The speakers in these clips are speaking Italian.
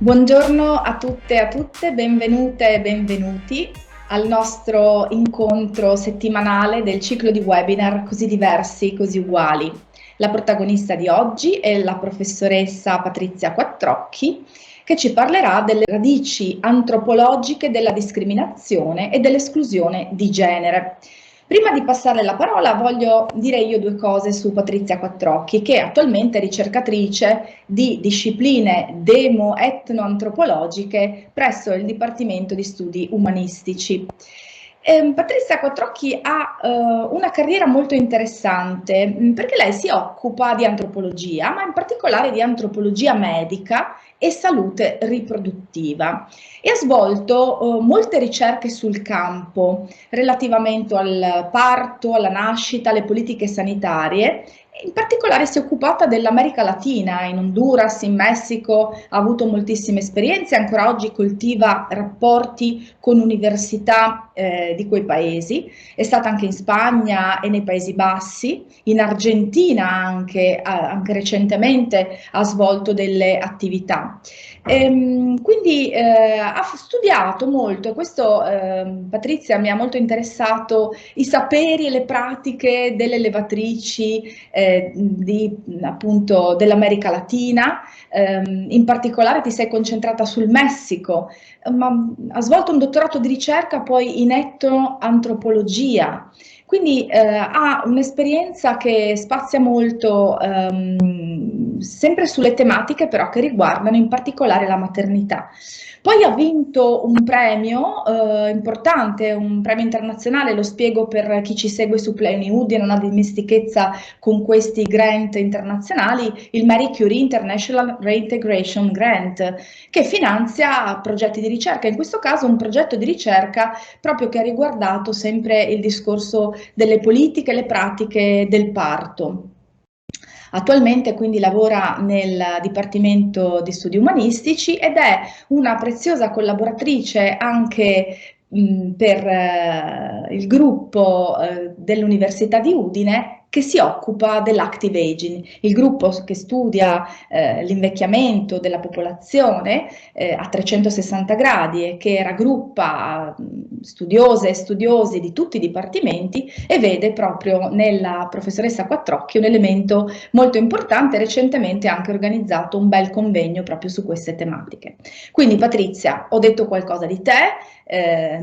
Buongiorno a tutte e a tutte, benvenute e benvenuti al nostro incontro settimanale del ciclo di webinar Così diversi, così uguali. La protagonista di oggi è la professoressa Patrizia Quattrocchi, che ci parlerà delle radici antropologiche della discriminazione e dell'esclusione di genere. Prima di passare la parola voglio dire io due cose su Patrizia Quattrocchi, che attualmente è ricercatrice di discipline demo-etnoantropologiche presso il Dipartimento di Studi Umanistici. Patrizia Quattrocchi ha una carriera molto interessante perché lei si occupa di antropologia, ma in particolare di antropologia medica e salute riproduttiva e ha svolto molte ricerche sul campo relativamente al parto, alla nascita, alle politiche sanitarie. In particolare si è occupata dell'America Latina, in Honduras, in Messico, ha avuto moltissime esperienze, ancora oggi coltiva rapporti con università di quei paesi, è stata anche in Spagna e nei Paesi Bassi, in Argentina anche recentemente ha svolto delle attività. Quindi ha studiato molto, e questo Patrizia mi ha molto interessato, i saperi e le pratiche delle levatrici appunto dell'America Latina, in particolare ti sei concentrata sul Messico, ma ha svolto un dottorato di ricerca poi in etnoantropologia. Quindi ha un'esperienza che spazia molto, sempre sulle tematiche però che riguardano in particolare la maternità. Poi ha vinto un premio importante, un premio internazionale, lo spiego per chi ci segue su Play Hood e non ha dimestichezza con questi grant internazionali, il Marie Curie International Reintegration Grant, che finanzia progetti di ricerca, in questo caso un progetto di ricerca proprio che ha riguardato sempre il discorso delle politiche e le pratiche del parto. Attualmente quindi lavora nel Dipartimento di Studi Umanistici ed è una preziosa collaboratrice anche per il gruppo dell'Università di Udine che si occupa dell'active aging, il gruppo che studia l'invecchiamento della popolazione a 360 gradi e che raggruppa studiose e studiosi di tutti i dipartimenti e vede proprio nella professoressa Quattrocchi un elemento molto importante. Recentemente ha anche organizzato un bel convegno proprio su queste tematiche. Quindi Patrizia, ho detto qualcosa di te,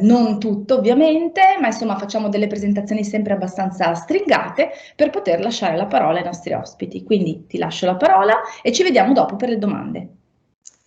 non tutto ovviamente, ma insomma facciamo delle presentazioni sempre abbastanza stringate per poter lasciare la parola ai nostri ospiti. Quindi ti lascio la parola e ci vediamo dopo per le domande.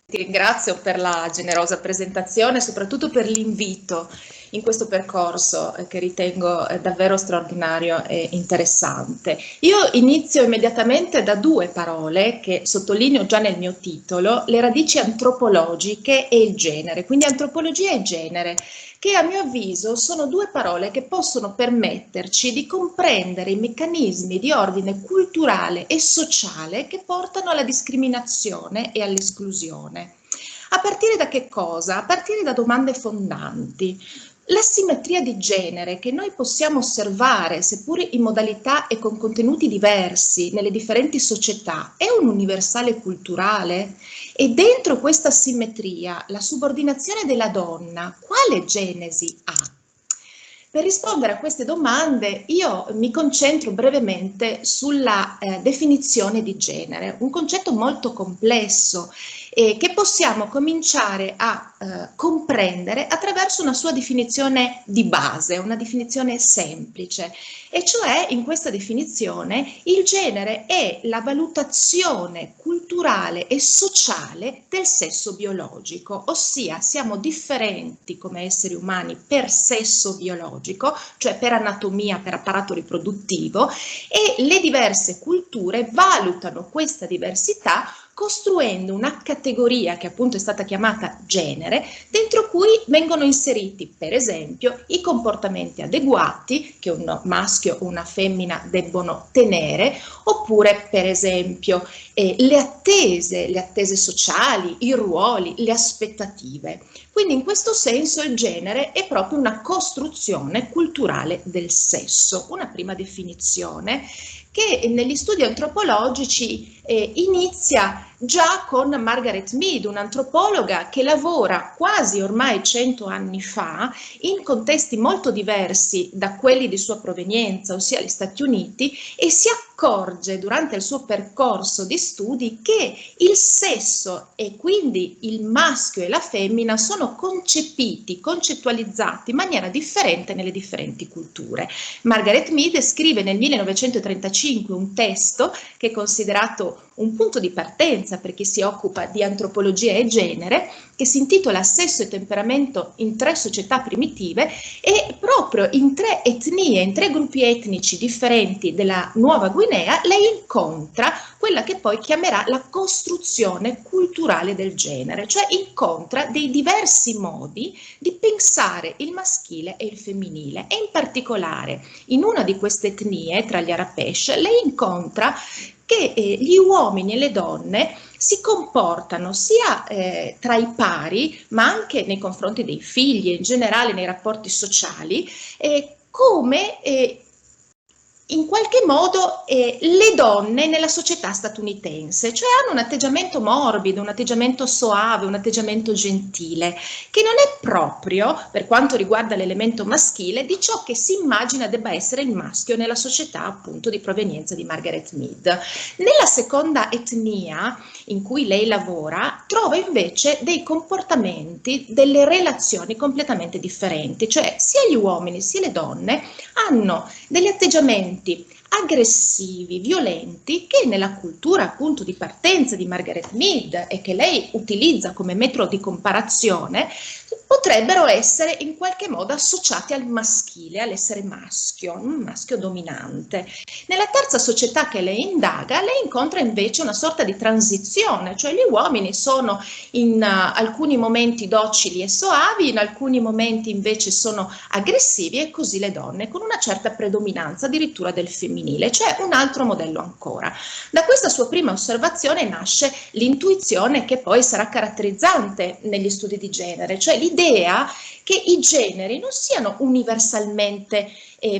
Ti ringrazio per la generosa presentazione e soprattutto per l'invito in questo percorso che ritengo davvero straordinario e interessante. Io inizio immediatamente da due parole che sottolineo già nel mio titolo, le radici antropologiche e il genere, quindi antropologia e genere, che a mio avviso sono due parole che possono permetterci di comprendere i meccanismi di ordine culturale e sociale che portano alla discriminazione e all'esclusione. A partire da che cosa? A partire da domande fondanti. L'asimmetria di genere che noi possiamo osservare, seppur in modalità e con contenuti diversi, nelle differenti società, è un universale culturale? E dentro questa asimmetria, la subordinazione della donna, quale genesi ha? Per rispondere a queste domande io mi concentro brevemente sulla definizione di genere, un concetto molto complesso che possiamo cominciare a comprendere attraverso una sua definizione di base, una definizione semplice, e cioè in questa definizione il genere è la valutazione culturale e sociale del sesso biologico, ossia siamo differenti come esseri umani per sesso biologico, cioè per anatomia, per apparato riproduttivo, e le diverse culture valutano questa diversità costruendo una categoria che appunto è stata chiamata genere, dentro cui vengono inseriti per esempio i comportamenti adeguati che un maschio o una femmina debbono tenere, oppure per esempio le attese sociali, i ruoli, le aspettative. Quindi in questo senso il genere è proprio una costruzione culturale del sesso, una prima definizione che negli studi antropologici inizia già con Margaret Mead, un'antropologa che lavora quasi ormai 100 anni fa in contesti molto diversi da quelli di sua provenienza, ossia gli Stati Uniti, e si accorge durante il suo percorso di studi che il sesso e quindi il maschio e la femmina sono concepiti, concettualizzati in maniera differente nelle differenti culture. Margaret Mead scrive nel 1935 un testo che è considerato un punto di partenza per chi si occupa di antropologia e genere, che si intitola Sesso e temperamento in tre società primitive, e proprio in tre etnie, in tre gruppi etnici differenti della Nuova Guinea, lei incontra quella che poi chiamerà la costruzione culturale del genere, cioè incontra dei diversi modi di pensare il maschile e il femminile, e in particolare in una di queste etnie, tra gli Arapesh, lei incontra che gli uomini e le donne si comportano sia tra i pari, ma anche nei confronti dei figli e in generale nei rapporti sociali, come in qualche modo le donne nella società statunitense, cioè hanno un atteggiamento morbido, un atteggiamento soave, un atteggiamento gentile, che non è proprio, per quanto riguarda l'elemento maschile, di ciò che si immagina debba essere il maschio nella società appunto di provenienza di Margaret Mead. Nella seconda etnia in cui lei lavora, trova invece dei comportamenti, delle relazioni completamente differenti, cioè sia gli uomini sia le donne hanno degli atteggiamenti aggressivi, violenti, che nella cultura appunto di partenza di Margaret Mead e che lei utilizza come metodo di comparazione, potrebbero essere in qualche modo associati al maschile, all'essere maschio, un maschio dominante. Nella terza società che lei indaga, lei incontra invece una sorta di transizione, cioè gli uomini sono in alcuni momenti docili e soavi, in alcuni momenti invece sono aggressivi, e così le donne, con una certa predominanza addirittura del femminile, cioè un altro modello ancora. Da questa sua prima osservazione nasce l'intuizione che poi sarà caratterizzante negli studi di genere, cioè l'idea che i generi non siano universalmente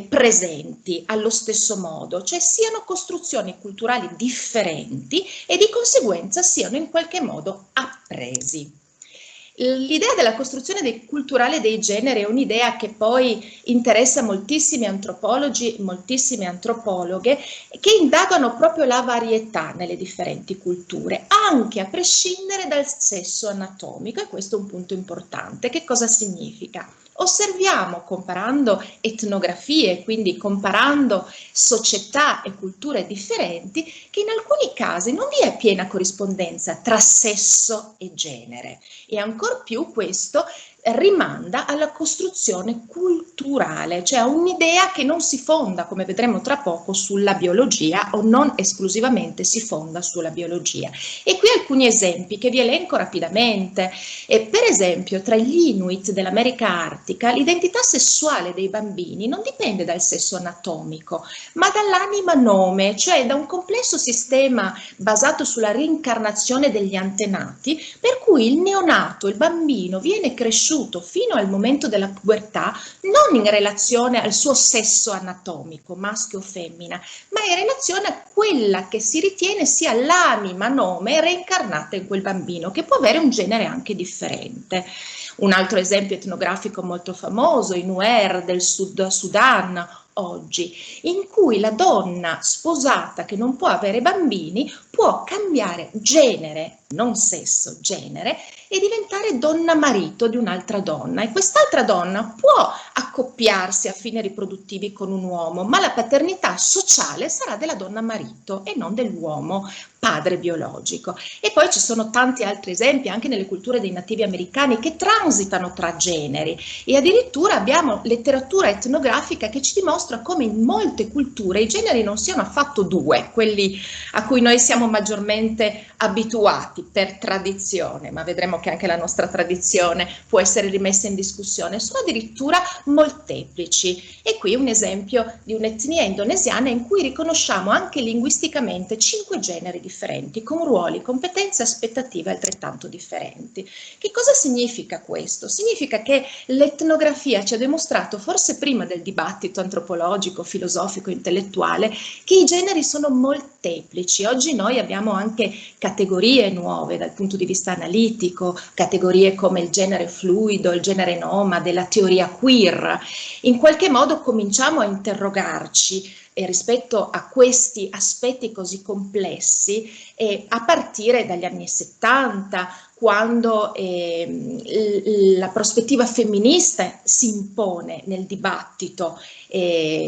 presenti allo stesso modo, cioè siano costruzioni culturali differenti e di conseguenza siano in qualche modo appresi. L'idea della costruzione culturale dei generi è un'idea che poi interessa moltissimi antropologi, moltissime antropologhe, che indagano proprio la varietà nelle differenti culture, anche a prescindere dal sesso anatomico, e questo è un punto importante. Che cosa significa? Osserviamo, comparando etnografie, quindi comparando società e culture differenti, che in alcuni casi non vi è piena corrispondenza tra sesso e genere, e ancor più questo rimanda alla costruzione culturale, cioè a un'idea che non si fonda, come vedremo tra poco, sulla biologia, o non esclusivamente si fonda sulla biologia. E qui alcuni esempi che vi elenco rapidamente. Per esempio, tra gli Inuit dell'America Artica, l'identità sessuale dei bambini non dipende dal sesso anatomico, ma dall'anima nome, cioè da un complesso sistema basato sulla reincarnazione degli antenati, per cui il neonato, il bambino, viene cresciuto fino al momento della pubertà non in relazione al suo sesso anatomico, maschio o femmina, ma in relazione a quella che si ritiene sia l'anima nome reincarnata in quel bambino, che può avere un genere anche differente. Un altro esempio etnografico molto famoso, i Nuer del Sud Sudan oggi, in cui la donna sposata che non può avere bambini può cambiare genere, non sesso, genere, e diventare donna marito di un'altra donna, e quest'altra donna può accoppiarsi a fini riproduttivi con un uomo, ma la paternità sociale sarà della donna marito e non dell'uomo padre biologico. E poi ci sono tanti altri esempi anche nelle culture dei nativi americani che transitano tra generi, e addirittura abbiamo letteratura etnografica che ci dimostra come in molte culture i generi non siano affatto due, quelli a cui noi siamo maggiormente abituati per tradizione, ma vedremo che anche la nostra tradizione può essere rimessa in discussione, sono addirittura molteplici. E qui un esempio di un'etnia indonesiana in cui riconosciamo anche linguisticamente 5 generi differenti, con ruoli, competenze e aspettative altrettanto differenti. Che cosa significa questo? Significa che l'etnografia ci ha dimostrato, forse prima del dibattito antropologico, filosofico, intellettuale, che i generi sono molteplici molteplici. Oggi noi abbiamo anche categorie nuove dal punto di vista analitico, categorie come il genere fluido, il genere nomade, la teoria queer. In qualche modo cominciamo a interrogarci rispetto a questi aspetti così complessi a partire dagli anni 70, quando la prospettiva femminista si impone nel dibattito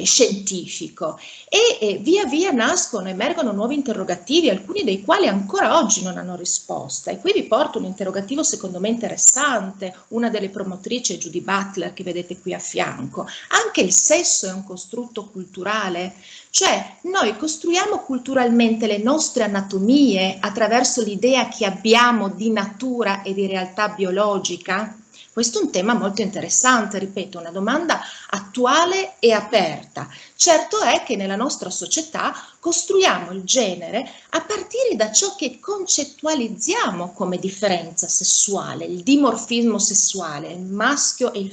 scientifico e via via emergono nuovi interrogativi, alcuni dei quali ancora oggi non hanno risposta. E qui vi porto un interrogativo secondo me interessante, una delle promotrici è Judy Butler, che vedete qui a fianco. Anche il sesso è un costrutto culturale? Cioè noi costruiamo culturalmente le nostre anatomie attraverso l'idea che abbiamo di natura e di realtà biologica? Questo è un tema molto interessante, ripeto, una domanda attuale e aperta. Certo è che nella nostra società costruiamo il genere a partire da ciò che concettualizziamo come differenza sessuale, il dimorfismo sessuale, il maschio e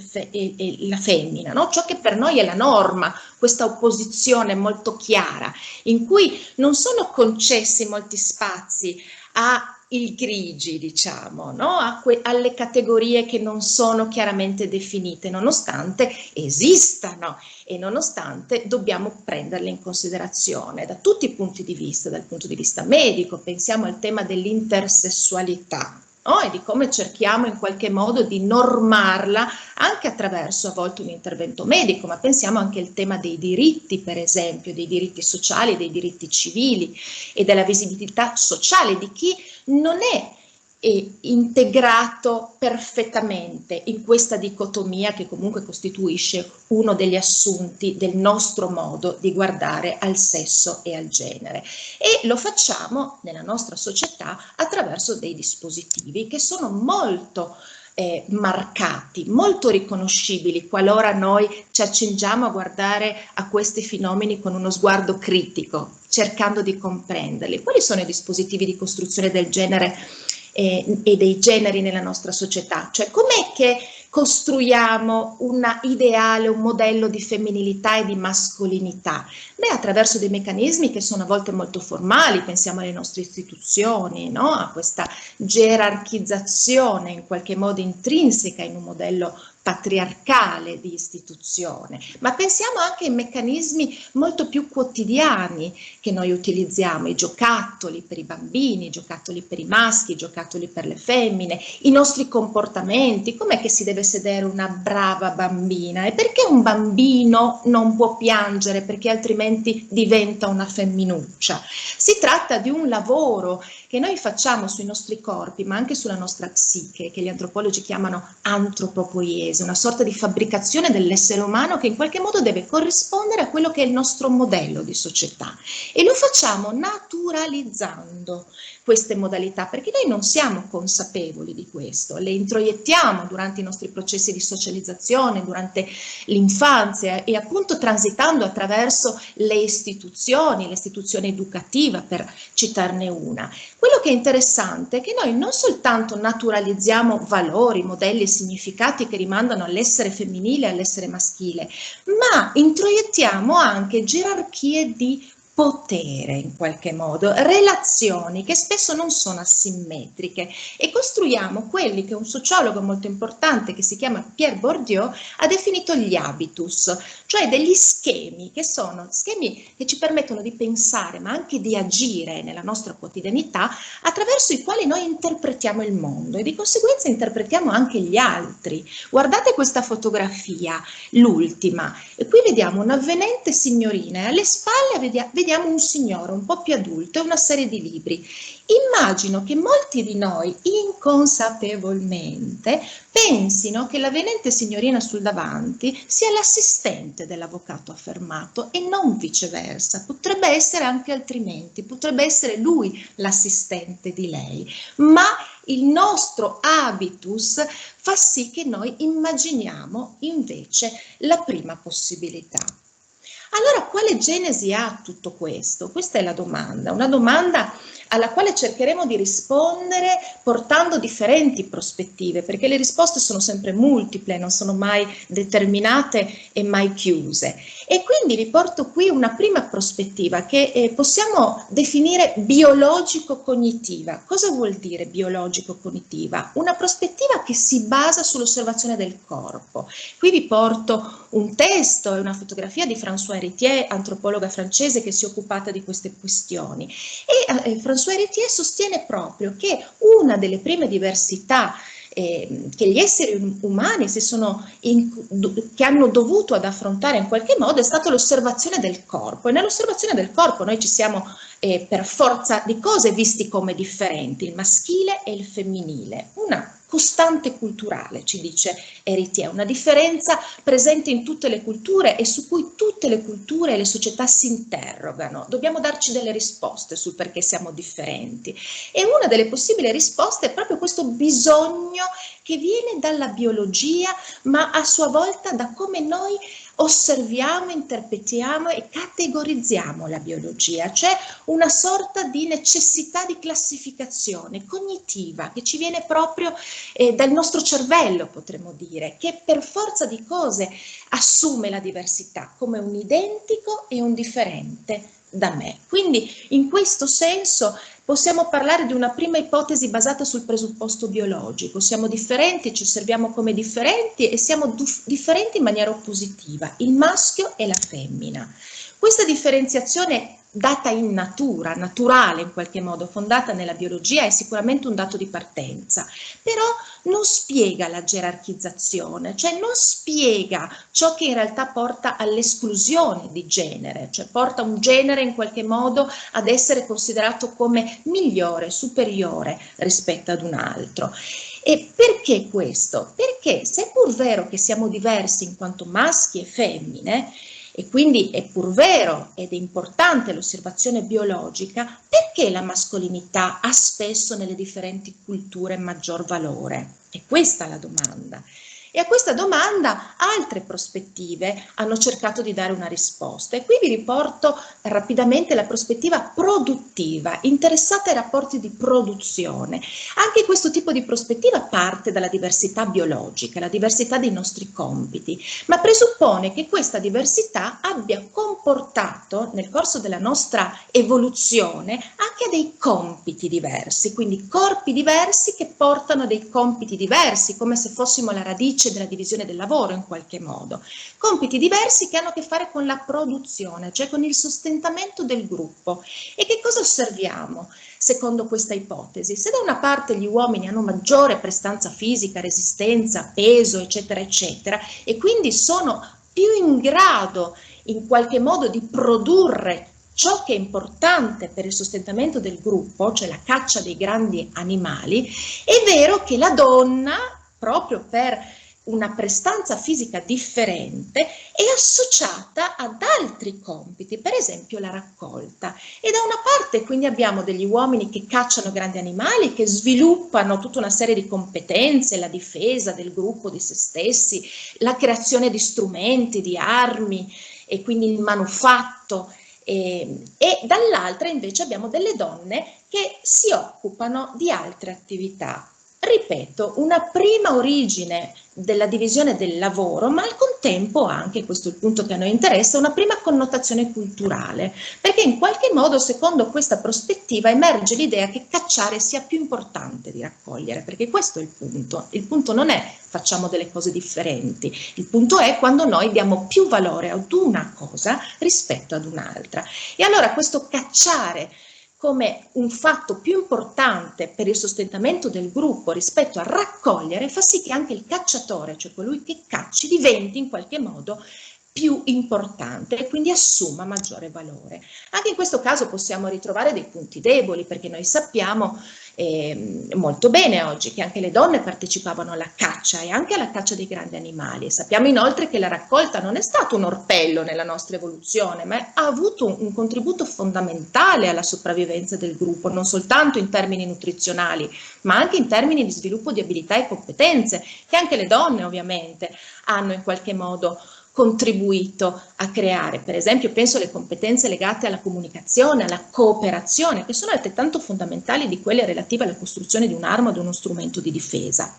la femmina, no? Ciò che per noi è la norma, questa opposizione molto chiara, in cui non sono concessi molti spazi a il grigi, diciamo, no? Alle categorie che non sono chiaramente definite, nonostante esistano e nonostante dobbiamo prenderle in considerazione da tutti i punti di vista, dal punto di vista medico, pensiamo al tema dell'intersessualità. No? E di come cerchiamo in qualche modo di normarla anche attraverso a volte un intervento medico, ma pensiamo anche al tema dei diritti, per esempio, dei diritti sociali, dei diritti civili e della visibilità sociale di chi non è integrato perfettamente in questa dicotomia che comunque costituisce uno degli assunti del nostro modo di guardare al sesso e al genere. E lo facciamo nella nostra società attraverso dei dispositivi che sono molto marcati, molto riconoscibili qualora noi ci accingiamo a guardare a questi fenomeni con uno sguardo critico, cercando di comprenderli. Quali sono i dispositivi di costruzione del genere e dei generi nella nostra società? Cioè, com'è che costruiamo un ideale, un modello di femminilità e di mascolinità? Beh, attraverso dei meccanismi che sono a volte molto formali, pensiamo alle nostre istituzioni, no? A questa gerarchizzazione in qualche modo intrinseca in un modello patriarcale di istituzione, ma pensiamo anche ai meccanismi molto più quotidiani che noi utilizziamo, i giocattoli per i bambini, i giocattoli per i maschi, i giocattoli per le femmine, i nostri comportamenti, com'è che si deve sedere una brava bambina e perché un bambino non può piangere perché altrimenti diventa una femminuccia. Si tratta di un lavoro che noi facciamo sui nostri corpi, ma anche sulla nostra psiche, che gli antropologi chiamano antropopoiesi, una sorta di fabbricazione dell'essere umano che in qualche modo deve corrispondere a quello che è il nostro modello di società. E lo facciamo naturalizzando queste modalità, perché noi non siamo consapevoli di questo, le introiettiamo durante i nostri processi di socializzazione, durante l'infanzia e appunto transitando attraverso l'istituzione educativa, per citarne una. Quello che è interessante è che noi non soltanto naturalizziamo valori, modelli e significati che rimandano all'essere femminile e all'essere maschile, ma introiettiamo anche gerarchie di potere in qualche modo, relazioni che spesso non sono asimmetriche e costruiamo quelli che un sociologo molto importante che si chiama Pierre Bourdieu ha definito gli habitus, cioè degli schemi che sono schemi che ci permettono di pensare ma anche di agire nella nostra quotidianità attraverso i quali noi interpretiamo il mondo e di conseguenza interpretiamo anche gli altri. Guardate questa fotografia, l'ultima, e qui vediamo un'avvenente signorina e alle spalle vediamo un signore un po' più adulto e una serie di libri. Immagino che molti di noi inconsapevolmente pensino che l'avvenente signorina sul davanti sia l'assistente dell'avvocato affermato e non viceversa. Potrebbe essere anche altrimenti, potrebbe essere lui l'assistente di lei, ma il nostro habitus fa sì che noi immaginiamo invece la prima possibilità. Allora, quale genesi ha tutto questo? Questa è la domanda, una domanda alla quale cercheremo di rispondere portando differenti prospettive, perché le risposte sono sempre multiple, non sono mai determinate e mai chiuse. E quindi vi porto qui una prima prospettiva che possiamo definire biologico-cognitiva. Cosa vuol dire biologico-cognitiva? Una prospettiva che si basa sull'osservazione del corpo. Qui vi porto un testo e una fotografia di Françoise Héritier, antropologa francese che si è occupata di queste questioni. E Françoise Héritier sostiene proprio che una delle prime diversità che gli esseri umani che hanno dovuto ad affrontare in qualche modo è stata l'osservazione del corpo, e nell'osservazione del corpo noi ci siamo per forza di cose visti come differenti, il maschile e il femminile, una costante culturale, ci dice Héritier, una differenza presente in tutte le culture e su cui tutte le culture e le società si interrogano. Dobbiamo darci delle risposte sul perché siamo differenti, e una delle possibili risposte è proprio questo bisogno che viene dalla biologia, ma a sua volta da come noi osserviamo, interpretiamo e categorizziamo la biologia. C'è una sorta di necessità di classificazione cognitiva che ci viene proprio dal nostro cervello, potremmo dire, che per forza di cose assume la diversità come un identico e un differente da me. Quindi in questo senso possiamo parlare di una prima ipotesi basata sul presupposto biologico. Siamo differenti, ci osserviamo come differenti e siamo differenti in maniera oppositiva, il maschio e la femmina. Questa differenziazione data in natura, naturale in qualche modo, fondata nella biologia, è sicuramente un dato di partenza, però non spiega la gerarchizzazione, cioè non spiega ciò che in realtà porta all'esclusione di genere, cioè porta un genere in qualche modo ad essere considerato come migliore, superiore rispetto ad un altro. E perché questo? Perché se è pur vero che siamo diversi in quanto maschi e femmine, e quindi è pur vero ed è importante l'osservazione biologica, perché la mascolinità ha spesso nelle differenti culture maggior valore? È questa la domanda. E a questa domanda altre prospettive hanno cercato di dare una risposta. E qui vi riporto rapidamente la prospettiva produttiva, interessata ai rapporti di produzione. Anche questo tipo di prospettiva parte dalla diversità biologica, la diversità dei nostri compiti, ma presuppone che questa diversità abbia comportato nel corso della nostra evoluzione anche dei compiti diversi, quindi corpi diversi che portano dei compiti diversi, come se fossimo la radice della divisione del lavoro in qualche modo. Compiti diversi che hanno a che fare con la produzione, cioè con il sostentamento del gruppo. E che cosa osserviamo secondo questa ipotesi? Se da una parte gli uomini hanno maggiore prestanza fisica, resistenza, peso, eccetera, eccetera, e quindi sono più in grado in qualche modo di produrre ciò che è importante per il sostentamento del gruppo, cioè la caccia dei grandi animali, è vero che la donna, proprio per una prestanza fisica differente, è associata ad altri compiti, per esempio la raccolta. E da una parte quindi abbiamo degli uomini che cacciano grandi animali, che sviluppano tutta una serie di competenze, la difesa del gruppo, di se stessi, la creazione di strumenti, di armi e quindi il manufatto. E dall'altra invece abbiamo delle donne che si occupano di altre attività. Ripeto, una prima origine della divisione del lavoro, ma al contempo anche, questo è il punto che a noi interessa, una prima connotazione culturale, perché in qualche modo, secondo questa prospettiva, emerge l'idea che cacciare sia più importante di raccogliere, perché questo è il punto. Il punto non è facciamo delle cose differenti, il punto è quando noi diamo più valore ad una cosa rispetto ad un'altra. E allora questo cacciare come un fatto più importante per il sostentamento del gruppo rispetto a raccogliere fa sì che anche il cacciatore, cioè colui che cacci, diventi in qualche modo più importante e quindi assuma maggiore valore. Anche in questo caso possiamo ritrovare dei punti deboli, perché noi sappiamo molto bene oggi che anche le donne partecipavano alla caccia e anche alla caccia dei grandi animali. Sappiamo inoltre che la raccolta non è stato un orpello nella nostra evoluzione, ma ha avuto un contributo fondamentale alla sopravvivenza del gruppo, non soltanto in termini nutrizionali, ma anche in termini di sviluppo di abilità e competenze, che anche le donne ovviamente hanno in qualche modo contribuito a creare. Per esempio, penso alle competenze legate alla comunicazione, alla cooperazione, che sono altrettanto fondamentali di quelle relative alla costruzione di un'arma o di uno strumento di difesa.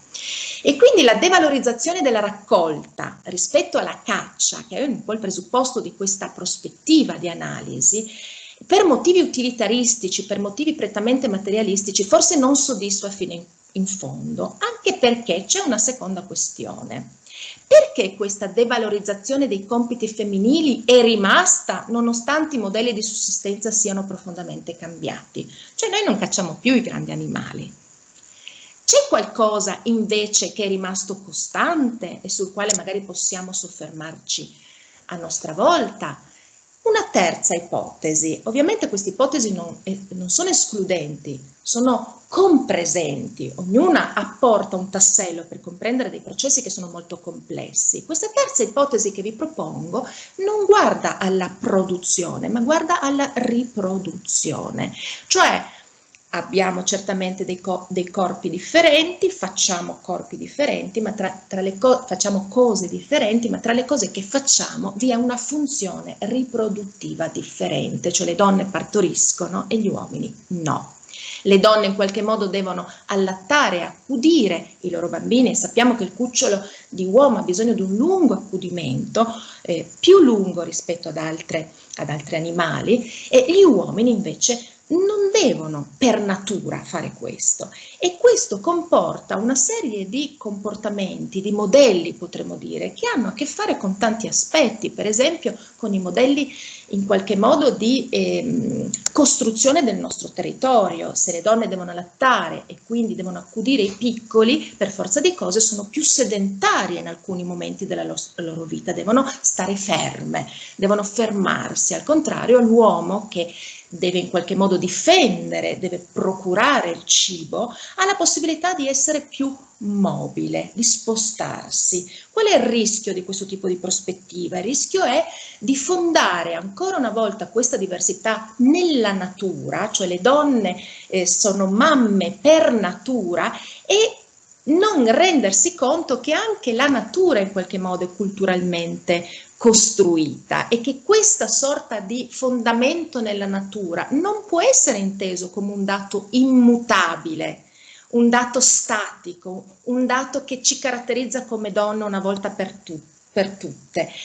E quindi la devalorizzazione della raccolta rispetto alla caccia, che è un po' il presupposto di questa prospettiva di analisi, per motivi utilitaristici, per motivi prettamente materialistici, forse non soddisfa fino in fondo, anche perché c'è una seconda questione. Perché questa devalorizzazione dei compiti femminili è rimasta nonostante i modelli di sussistenza siano profondamente cambiati? Cioè noi non cacciamo più i grandi animali. C'è qualcosa invece che è rimasto costante e sul quale magari possiamo soffermarci a nostra volta? Una terza ipotesi, ovviamente queste ipotesi non sono escludenti, sono compresenti, ognuna apporta un tassello per comprendere dei processi che sono molto complessi. Questa terza ipotesi che vi propongo non guarda alla produzione, ma guarda alla riproduzione, cioè abbiamo certamente dei corpi differenti, facciamo corpi differenti, ma facciamo cose differenti, ma tra le cose che facciamo vi è una funzione riproduttiva differente, cioè le donne partoriscono e gli uomini no. Le donne in qualche modo devono allattare, accudire i loro bambini e sappiamo che il cucciolo di uomo ha bisogno di un lungo accudimento, più lungo rispetto ad altri animali, e gli uomini invece non devono per natura fare questo, e questo comporta una serie di comportamenti, di modelli potremmo dire, che hanno a che fare con tanti aspetti, per esempio con i modelli in qualche modo di costruzione del nostro territorio. Se le donne devono allattare e quindi devono accudire i piccoli, per forza di cose sono più sedentarie in alcuni momenti della loro vita, devono stare ferme, devono fermarsi, al contrario l'uomo che deve in qualche modo difendere, deve procurare il cibo, ha la possibilità di essere più mobile, di spostarsi. Qual è il rischio di questo tipo di prospettiva? Il rischio è di fondare ancora una volta questa diversità nella natura, cioè le donne sono mamme per natura, e non rendersi conto che anche la natura in qualche modo è culturalmente costruita e che questa sorta di fondamento nella natura non può essere inteso come un dato immutabile, un dato statico, un dato che ci caratterizza come donna una volta per tutte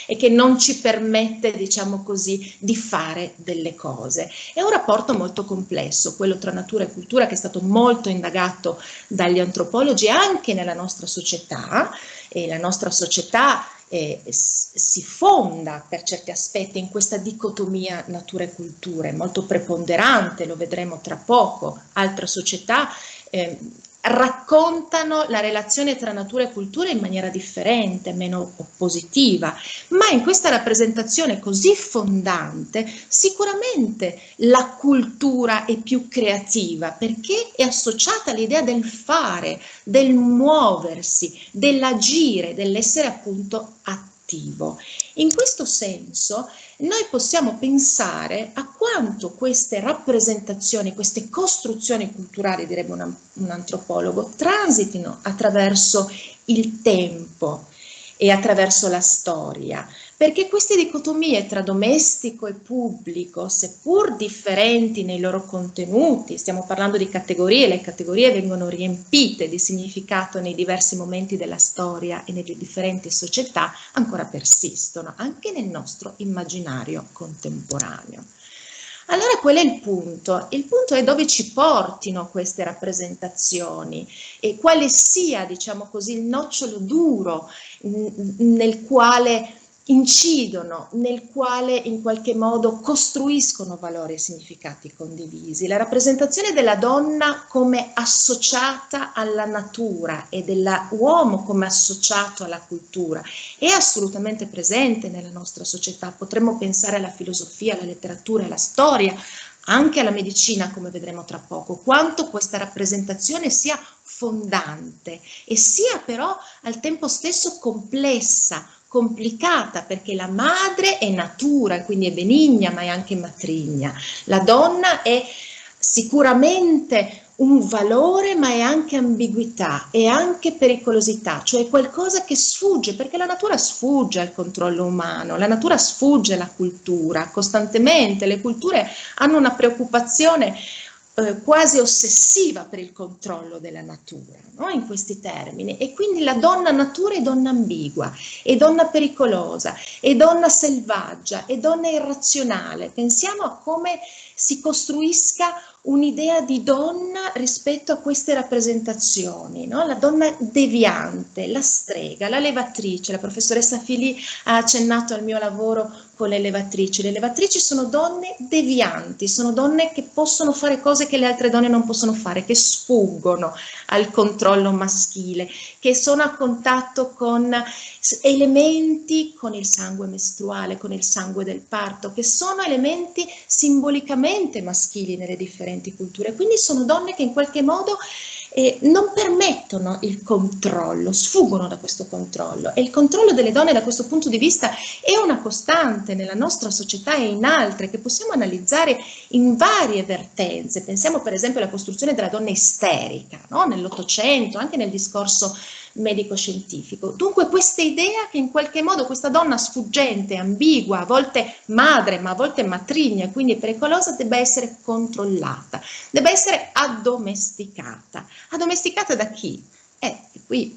e che non ci permette, diciamo così, di fare delle cose. È un rapporto molto complesso, quello tra natura e cultura, che è stato molto indagato dagli antropologi anche nella nostra società, e la nostra società si fonda per certi aspetti in questa dicotomia natura e cultura, è molto preponderante, lo vedremo tra poco. Altre società raccontano la relazione tra natura e cultura in maniera differente, meno oppositiva, ma in questa rappresentazione così fondante sicuramente la cultura è più creativa perché è associata all'idea del fare, del muoversi, dell'agire, dell'essere appunto attivo. In questo senso noi possiamo pensare a quanto queste rappresentazioni, queste costruzioni culturali, direbbe un antropologo, transitino attraverso il tempo e attraverso la storia, perché queste dicotomie tra domestico e pubblico, seppur differenti nei loro contenuti, stiamo parlando di categorie, le categorie vengono riempite di significato nei diversi momenti della storia e nelle differenti società, ancora persistono, anche nel nostro immaginario contemporaneo. Allora qual è il punto? Il punto è dove ci portino queste rappresentazioni e quale sia, diciamo così, il nocciolo duro nel quale incidono, nel quale in qualche modo costruiscono valori e significati condivisi. La rappresentazione della donna come associata alla natura e dell'uomo come associato alla cultura è assolutamente presente nella nostra società. Potremmo pensare alla filosofia, alla letteratura, alla storia, anche alla medicina, come vedremo tra poco, quanto questa rappresentazione sia fondante e sia però al tempo stesso complessa, complicata, perché la madre è natura, quindi è benigna, ma è anche matrigna. La donna è sicuramente un valore, ma è anche ambiguità, è anche pericolosità, cioè qualcosa che sfugge, perché la natura sfugge al controllo umano, la natura sfugge alla cultura costantemente. Le culture hanno una preoccupazione quasi ossessiva per il controllo della natura, no? In questi termini, e quindi la donna natura è donna ambigua, è donna pericolosa, è donna selvaggia, è donna irrazionale. Pensiamo a come si costruisca un'idea di donna rispetto a queste rappresentazioni, no? La donna deviante, la strega, la levatrice. La professoressa Fili ha accennato al mio lavoro con le levatrici. Le levatrici sono donne devianti, sono donne che possono fare cose che le altre donne non possono fare, che sfuggono al controllo maschile, che sono a contatto con elementi, con il sangue mestruale, con il sangue del parto, che sono elementi simbolicamente maschili nelle differenti culture. Quindi sono donne che in qualche modo non permettono il controllo, sfuggono da questo controllo, e il controllo delle donne da questo punto di vista è una costante nella nostra società e in altre, che possiamo analizzare in varie vertenze. Pensiamo per esempio alla costruzione della donna isterica, no? Nell'Ottocento, anche nel discorso medico-scientifico. Dunque questa idea che in qualche modo questa donna sfuggente, ambigua, a volte madre, ma a volte matrigna, quindi pericolosa, debba essere controllata, debba essere addomesticata. Addomesticata da chi? Qui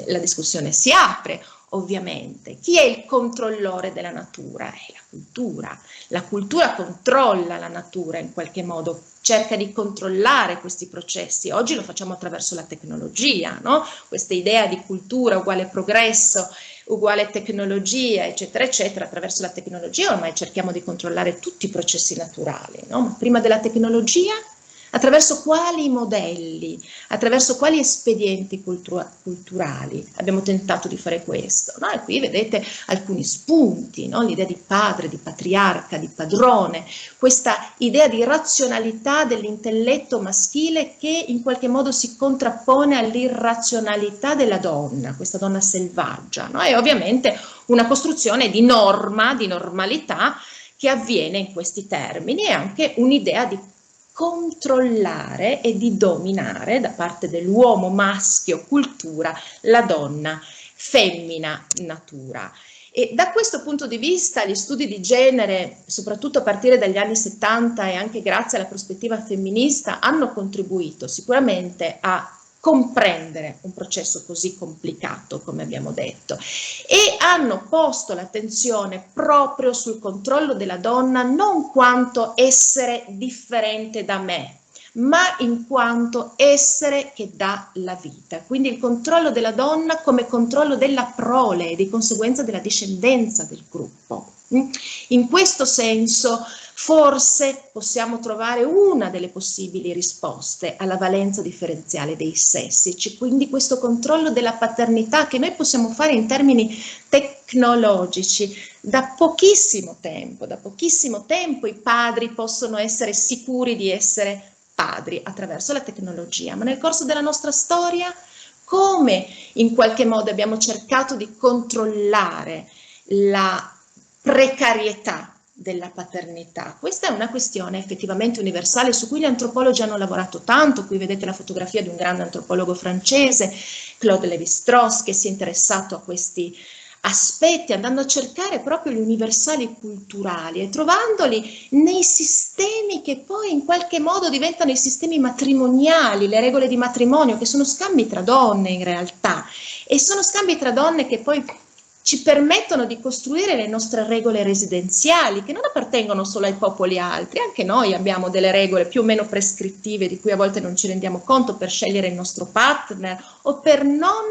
la discussione si apre, ovviamente. Chi è il controllore della natura? È la cultura. La cultura controlla la natura in qualche modo, cerca di controllare questi processi. Oggi lo facciamo attraverso la tecnologia, no? Questa idea di cultura uguale progresso, uguale tecnologia, eccetera, eccetera. Attraverso la tecnologia ormai cerchiamo di controllare tutti i processi naturali, no? Ma prima della tecnologia, attraverso quali modelli, attraverso quali espedienti culturali abbiamo tentato di fare questo, no? E qui vedete alcuni spunti, no? L'idea di padre, di patriarca, di padrone, questa idea di razionalità dell'intelletto maschile che in qualche modo si contrappone all'irrazionalità della donna, questa donna selvaggia, no? E ovviamente una costruzione di norma, di normalità, che avviene in questi termini, e anche un'idea di controllare e di dominare da parte dell'uomo maschio cultura la donna femmina natura. E da questo punto di vista gli studi di genere, soprattutto a partire dagli anni 70 e anche grazie alla prospettiva femminista, hanno contribuito sicuramente a comprendere un processo così complicato, come abbiamo detto, e hanno posto l'attenzione proprio sul controllo della donna, non quanto essere differente da me, ma in quanto essere che dà la vita. Quindi il controllo della donna come controllo della prole e di conseguenza della discendenza del gruppo. In questo senso forse possiamo trovare una delle possibili risposte alla valenza differenziale dei sessi, quindi questo controllo della paternità che noi possiamo fare in termini tecnologici. Da pochissimo tempo i padri possono essere sicuri di essere padri attraverso la tecnologia, ma nel corso della nostra storia come in qualche modo abbiamo cercato di controllare la precarietà della paternità. Questa è una questione effettivamente universale su cui gli antropologi hanno lavorato tanto. Qui vedete la fotografia di un grande antropologo francese, Claude Lévi-Strauss, che si è interessato a questi aspetti, andando a cercare proprio gli universali culturali e trovandoli nei sistemi che poi in qualche modo diventano i sistemi matrimoniali, le regole di matrimonio, che sono scambi tra donne in realtà, e sono scambi tra donne che poi ci permettono di costruire le nostre regole residenziali, che non appartengono solo ai popoli altri. Anche noi abbiamo delle regole più o meno prescrittive di cui a volte non ci rendiamo conto per scegliere il nostro partner o per non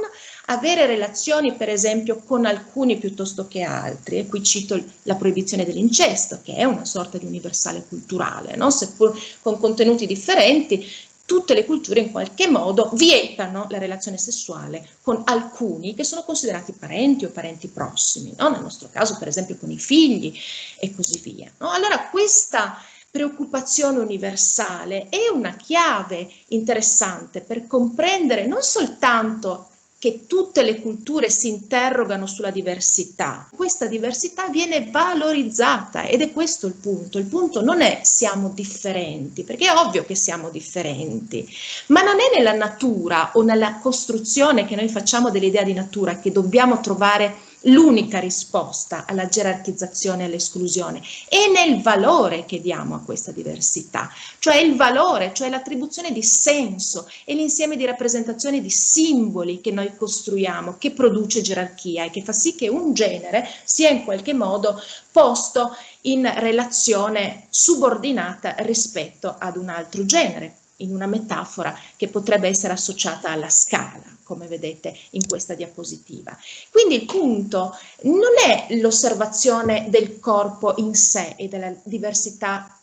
avere relazioni per esempio con alcuni piuttosto che altri. E qui cito la proibizione dell'incesto, che è una sorta di universale culturale, no? Seppur con contenuti differenti, tutte le culture in qualche modo vietano la relazione sessuale con alcuni che sono considerati parenti o parenti prossimi, no? Nel nostro caso per esempio con i figli e così via, no? Allora questa preoccupazione universale è una chiave interessante per comprendere non soltanto che tutte le culture si interrogano sulla diversità. Questa diversità viene valorizzata ed è questo il punto. Il punto non è siamo differenti, perché è ovvio che siamo differenti, ma non è nella natura o nella costruzione che noi facciamo dell'idea di natura che dobbiamo trovare l'unica risposta alla gerarchizzazione e all'esclusione, è nel valore che diamo a questa diversità, cioè il valore, cioè l'attribuzione di senso e l'insieme di rappresentazioni di simboli che noi costruiamo, che produce gerarchia e che fa sì che un genere sia in qualche modo posto in relazione subordinata rispetto ad un altro genere, in una metafora che potrebbe essere associata alla scala, come vedete in questa diapositiva. Quindi il punto non è l'osservazione del corpo in sé e della diversità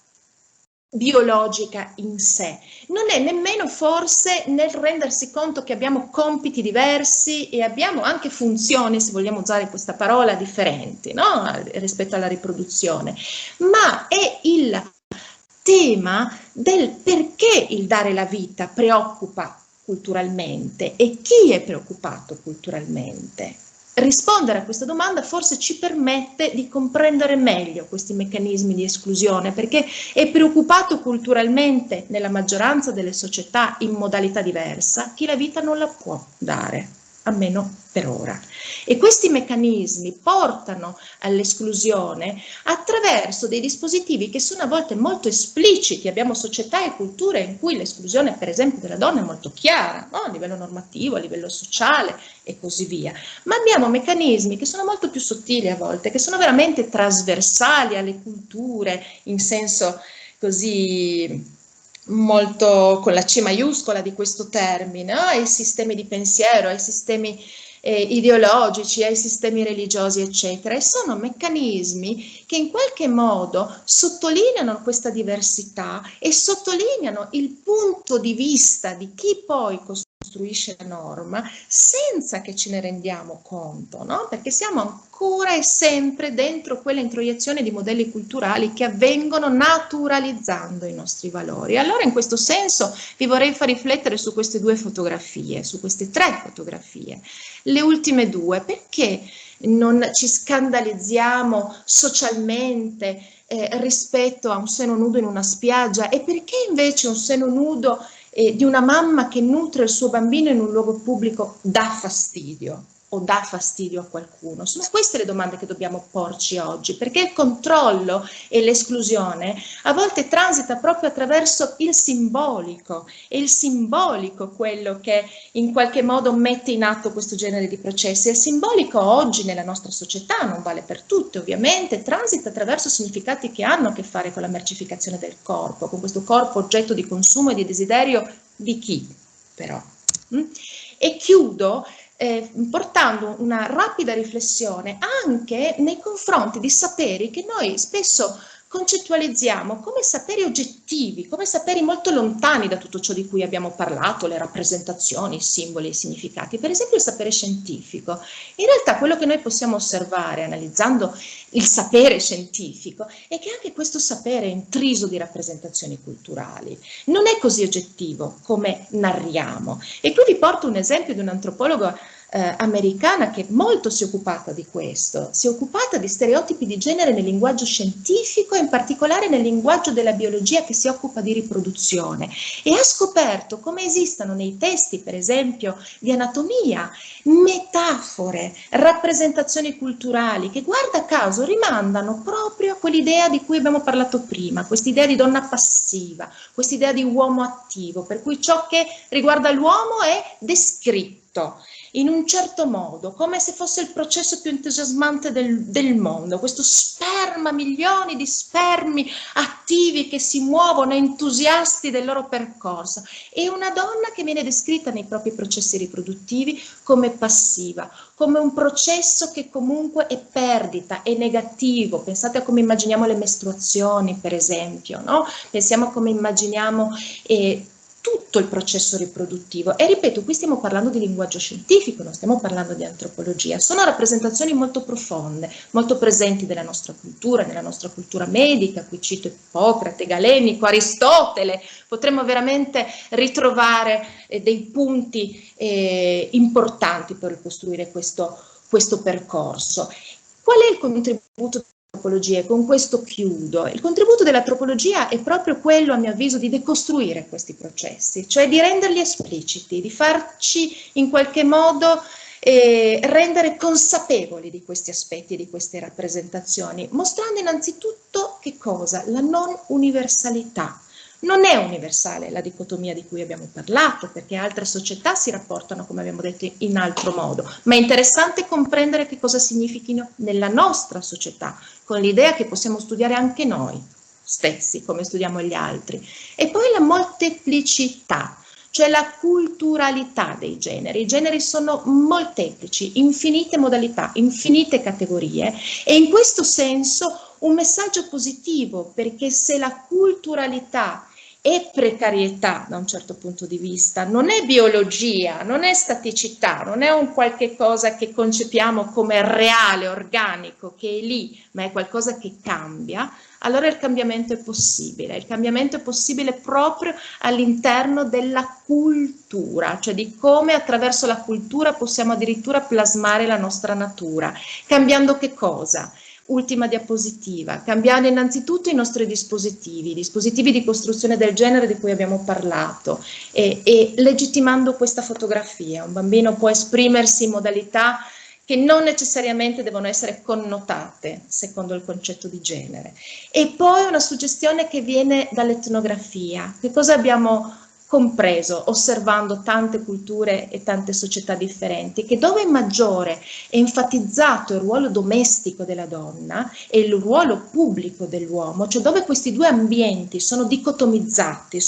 biologica in sé, non è nemmeno forse nel rendersi conto che abbiamo compiti diversi e abbiamo anche funzioni, se vogliamo usare questa parola, differenti, no? Rispetto alla riproduzione, ma è il tema del perché il dare la vita preoccupa culturalmente e chi è preoccupato culturalmente. Rispondere a questa domanda forse ci permette di comprendere meglio questi meccanismi di esclusione, perché è preoccupato culturalmente nella maggioranza delle società in modalità diversa chi la vita non la può dare, almeno per ora. E questi meccanismi portano all'esclusione attraverso dei dispositivi che sono a volte molto espliciti. Abbiamo società e culture in cui l'esclusione, per esempio, della donna è molto chiara, no? A livello normativo, a livello sociale e così via. Ma abbiamo meccanismi che sono molto più sottili a volte, che sono veramente trasversali alle culture, in senso così molto con la C maiuscola di questo termine, ai sistemi di pensiero, ai sistemi ideologici, ai sistemi religiosi, eccetera, e sono meccanismi che in qualche modo sottolineano questa diversità e sottolineano il punto di vista di chi poi costruisce la norma senza che ce ne rendiamo conto, no? Perché siamo ancora e sempre dentro quelle introiezioni di modelli culturali che avvengono naturalizzando i nostri valori. Allora in questo senso vi vorrei far riflettere su queste due fotografie, su queste tre fotografie. Le ultime due, perché non ci scandalizziamo socialmente rispetto a un seno nudo in una spiaggia e perché invece un seno nudo di una mamma che nutre il suo bambino in un luogo pubblico dà fastidio o dà fastidio a qualcuno? Sono queste le domande che dobbiamo porci oggi, perché il controllo e l'esclusione a volte transita proprio attraverso il simbolico, è il simbolico quello che in qualche modo mette in atto questo genere di processi. Il simbolico oggi nella nostra società, non vale per tutte ovviamente, transita attraverso significati che hanno a che fare con la mercificazione del corpo, con questo corpo oggetto di consumo e di desiderio di chi però. E chiudo portando una rapida riflessione anche nei confronti di saperi che noi spesso concettualizziamo come saperi oggettivi, come saperi molto lontani da tutto ciò di cui abbiamo parlato, le rappresentazioni, i simboli, i significati. Per esempio il sapere scientifico. In realtà quello che noi possiamo osservare analizzando il sapere scientifico è che anche questo sapere è intriso di rappresentazioni culturali. Non è così oggettivo come narriamo. E qui vi porto un esempio di un antropologo americana che molto si è occupata di questo, si è occupata di stereotipi di genere nel linguaggio scientifico e in particolare nel linguaggio della biologia che si occupa di riproduzione e ha scoperto come esistano nei testi, per esempio, di anatomia, metafore, rappresentazioni culturali che guarda caso rimandano proprio a quell'idea di cui abbiamo parlato prima, quest'idea di donna passiva, quest'idea di uomo attivo, per cui ciò che riguarda l'uomo è descritto in un certo modo, come se fosse il processo più entusiasmante del mondo, questo sperma, milioni di spermi attivi che si muovono entusiasti del loro percorso, e una donna che viene descritta nei propri processi riproduttivi come passiva, come un processo che comunque è perdita, è negativo. Pensate a come immaginiamo le mestruazioni, per esempio, no? Pensiamo a come immaginiamo tutto il processo riproduttivo. E ripeto, qui stiamo parlando di linguaggio scientifico, non stiamo parlando di antropologia. Sono rappresentazioni molto profonde, molto presenti nella nostra cultura medica. Qui cito Ippocrate, Galenico, Aristotele. Potremmo veramente ritrovare dei punti importanti per ricostruire questo percorso. Qual è il contributo dell'antropologia? E con questo chiudo. Il contributo dell'antropologia è proprio quello, a mio avviso, di decostruire questi processi, cioè di renderli espliciti, di farci in qualche modo rendere consapevoli di questi aspetti, di queste rappresentazioni, mostrando innanzitutto che cosa? La non universalità. Non è universale la dicotomia di cui abbiamo parlato, perché altre società si rapportano, come abbiamo detto, in altro modo, ma è interessante comprendere che cosa significhino nella nostra società, con l'idea che possiamo studiare anche noi stessi, come studiamo gli altri. E poi la molteplicità, cioè la culturalità dei generi. I generi sono molteplici, infinite modalità, infinite categorie, e in questo senso un messaggio positivo, perché se la culturalità è precarietà da un certo punto di vista, non è biologia, non è staticità, non è un qualche cosa che concepiamo come reale, organico, che è lì, ma è qualcosa che cambia, allora il cambiamento è possibile. Il cambiamento è possibile proprio all'interno della cultura, cioè di come attraverso la cultura possiamo addirittura plasmare la nostra natura. Cambiando che cosa? Ultima diapositiva, cambiando innanzitutto i nostri dispositivi di costruzione del genere di cui abbiamo parlato e legittimando questa fotografia. Un bambino può esprimersi in modalità che non necessariamente devono essere connotate secondo il concetto di genere. E poi una suggestione che viene dall'etnografia. Che cosa abbiamo compreso osservando tante culture e tante società differenti? Che dove è maggiore è enfatizzato il ruolo domestico della donna e il ruolo pubblico dell'uomo, cioè dove questi due ambienti sono dicotomizzati,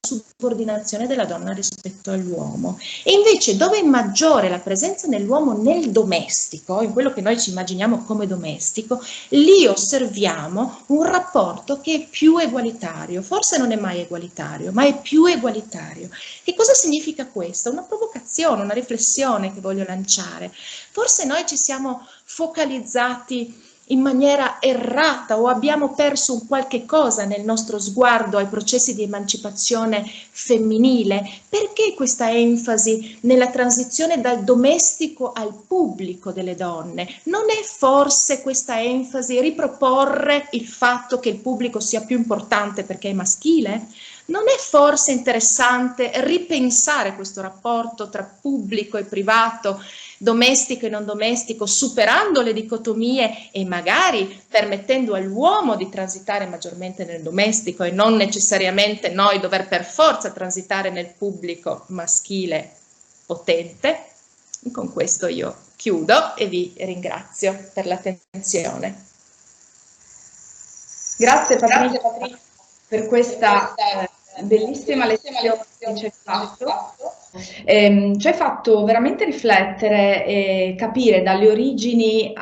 subordinazione della donna rispetto all'uomo, e invece dove è maggiore la presenza dell'uomo nel domestico, in quello che noi ci immaginiamo come domestico, lì osserviamo un rapporto che è più egualitario, forse non è mai egualitario, ma è più egualitario. Che cosa significa questo? Una provocazione, una riflessione che voglio lanciare. Forse noi ci siamo focalizzati in maniera errata o abbiamo perso un qualche cosa nel nostro sguardo ai processi di emancipazione femminile. Perché questa enfasi nella transizione dal domestico al pubblico delle donne? Non è forse questa enfasi riproporre il fatto che il pubblico sia più importante perché è maschile? Non è forse interessante ripensare questo rapporto tra pubblico e privato, domestico e non domestico, superando le dicotomie e magari permettendo all'uomo di transitare maggiormente nel domestico e non necessariamente noi dover per forza transitare nel pubblico maschile potente? Con questo io chiudo e vi ringrazio per l'attenzione. Grazie Patrizia per questa bellissima lezione che ci hai fatto. Ci hai fatto veramente riflettere e capire dalle origini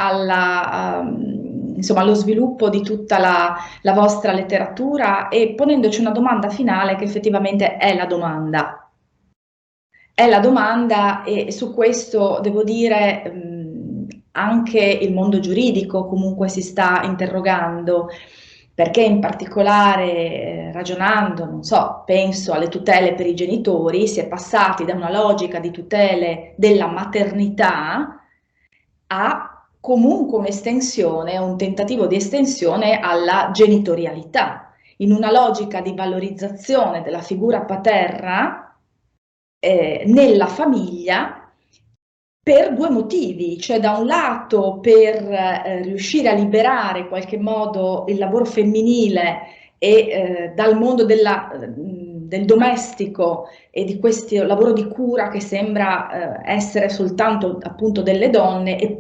insomma, allo sviluppo di tutta la vostra letteratura e ponendoci una domanda finale che effettivamente è la domanda. È la domanda e su questo devo dire anche il mondo giuridico comunque si sta interrogando, perché in particolare ragionando, non so, penso alle tutele per i genitori, si è passati da una logica di tutele della maternità a comunque un'estensione, un tentativo di estensione alla genitorialità, in una logica di valorizzazione della figura paterna nella famiglia per due motivi, cioè da un lato per riuscire a liberare in qualche modo il lavoro femminile e dal mondo del domestico e di questo lavoro di cura che sembra essere soltanto appunto delle donne e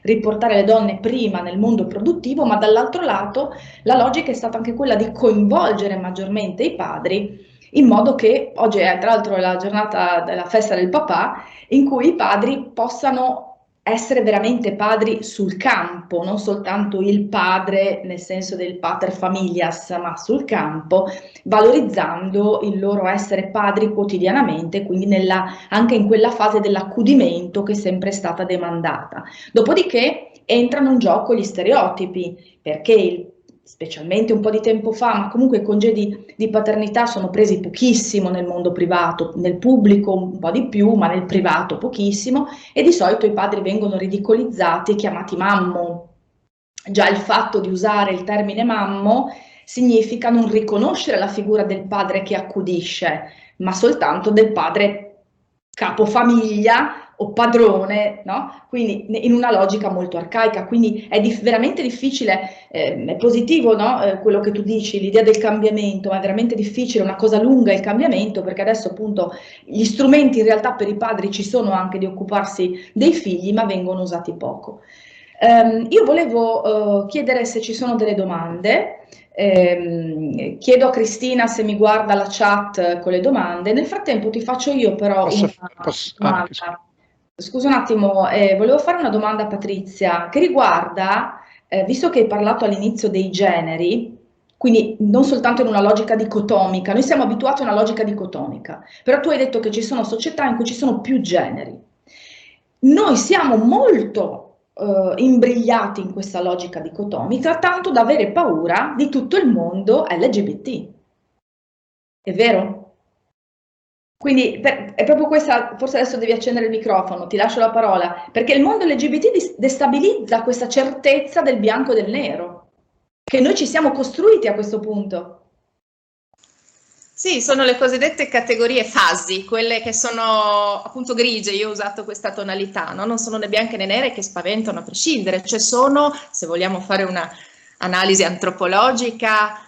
riportare le donne prima nel mondo produttivo, ma dall'altro lato la logica è stata anche quella di coinvolgere maggiormente i padri in modo che oggi è tra l'altro la giornata della festa del papà in cui i padri possano essere veramente padri sul campo, non soltanto il padre nel senso del pater familias, ma sul campo, valorizzando il loro essere padri quotidianamente, quindi anche in quella fase dell'accudimento che è sempre stata demandata. Dopodiché entrano in gioco gli stereotipi, perché specialmente un po' di tempo fa, ma comunque i congedi di paternità sono presi pochissimo nel mondo privato, nel pubblico un po' di più, ma nel privato pochissimo, e di solito i padri vengono ridicolizzati e chiamati mammo. Già il fatto di usare il termine mammo significa non riconoscere la figura del padre che accudisce, ma soltanto del padre capofamiglia o padrone, no? Quindi in una logica molto arcaica, quindi è veramente difficile, è positivo, no? Quello che tu dici, l'idea del cambiamento, ma è veramente difficile, una cosa lunga il cambiamento, perché adesso appunto gli strumenti in realtà per i padri ci sono anche di occuparsi dei figli, ma vengono usati poco. Io volevo chiedere se ci sono delle domande. Chiedo a Cristina se mi guarda la chat con le domande. Nel frattempo ti faccio io però una domanda. Scusa un attimo, volevo fare una domanda a Patrizia che riguarda, visto che hai parlato all'inizio dei generi, quindi non soltanto in una logica dicotomica, noi siamo abituati a una logica dicotomica, però tu hai detto che ci sono società in cui ci sono più generi. Noi siamo molto imbrigliati in questa logica dicotomica, tanto da avere paura di tutto il mondo LGBT. È vero? Quindi è proprio questa, forse adesso devi accendere il microfono, ti lascio la parola, perché il mondo LGBT destabilizza questa certezza del bianco e del nero, che noi ci siamo costruiti a questo punto. Sì, sono le cosiddette categorie fasi, quelle che sono appunto grigie, io ho usato questa tonalità, no? Non sono né bianche né nere che spaventano a prescindere, cioè sono, se vogliamo fare una analisi antropologica,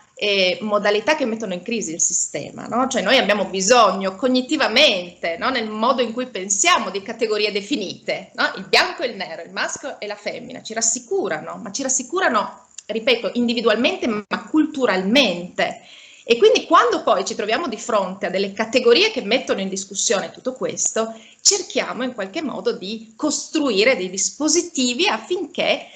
modalità che mettono in crisi il sistema, no? Cioè noi abbiamo bisogno cognitivamente, no? Nel modo in cui pensiamo di categorie definite, no? Il bianco e il nero, il maschio e la femmina, ci rassicurano, ma ci rassicurano, ripeto, individualmente ma culturalmente. E quindi quando poi ci troviamo di fronte a delle categorie che mettono in discussione tutto questo, cerchiamo in qualche modo di costruire dei dispositivi affinché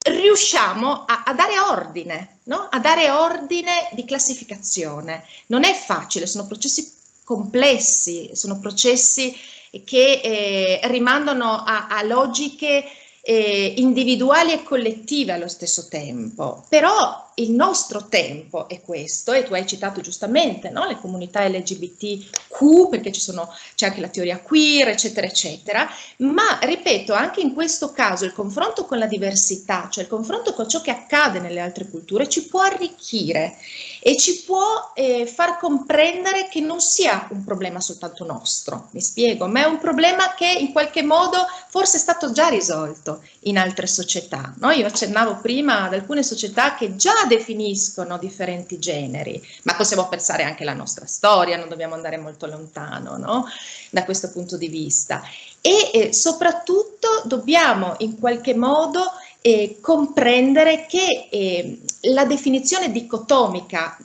riusciamo a dare ordine, no? A dare ordine di classificazione. Non è facile, sono processi complessi, sono processi che rimandano a logiche individuali e collettive allo stesso tempo, però il nostro tempo è questo, e tu hai citato giustamente, no? Le comunità LGBTQ, perché c'è anche la teoria queer, eccetera, eccetera, ma ripeto, anche in questo caso il confronto con la diversità, cioè il confronto con ciò che accade nelle altre culture, ci può arricchire e ci può far comprendere che non sia un problema soltanto nostro, mi spiego, ma è un problema che in qualche modo forse è stato già risolto in altre società, no? Io accennavo prima ad alcune società che già definiscono differenti generi, ma possiamo pensare anche alla nostra storia, non dobbiamo andare molto lontano, no? Da questo punto di vista. E soprattutto dobbiamo in qualche modo comprendere che la definizione dicotomica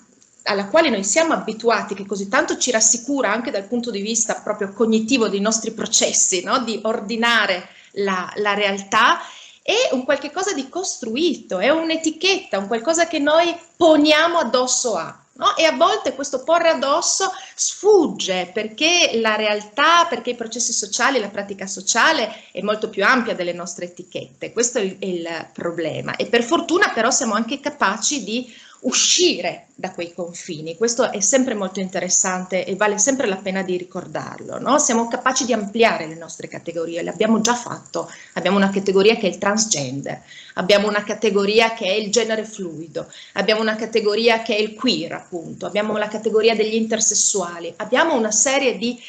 alla quale noi siamo abituati, che così tanto ci rassicura anche dal punto di vista proprio cognitivo dei nostri processi, no? Di ordinare la realtà, è un qualche cosa di costruito, è un'etichetta, un qualcosa che noi poniamo addosso a. No? E a volte questo porre addosso sfugge perché la realtà, perché i processi sociali, la pratica sociale è molto più ampia delle nostre etichette, questo è il problema, e per fortuna però siamo anche capaci di uscire da quei confini, questo è sempre molto interessante e vale sempre la pena di ricordarlo, no? Siamo capaci di ampliare le nostre categorie, l'abbiamo già fatto, abbiamo una categoria che è il transgender, abbiamo una categoria che è il genere fluido, abbiamo una categoria che è il queer appunto, abbiamo la categoria degli intersessuali, abbiamo una serie di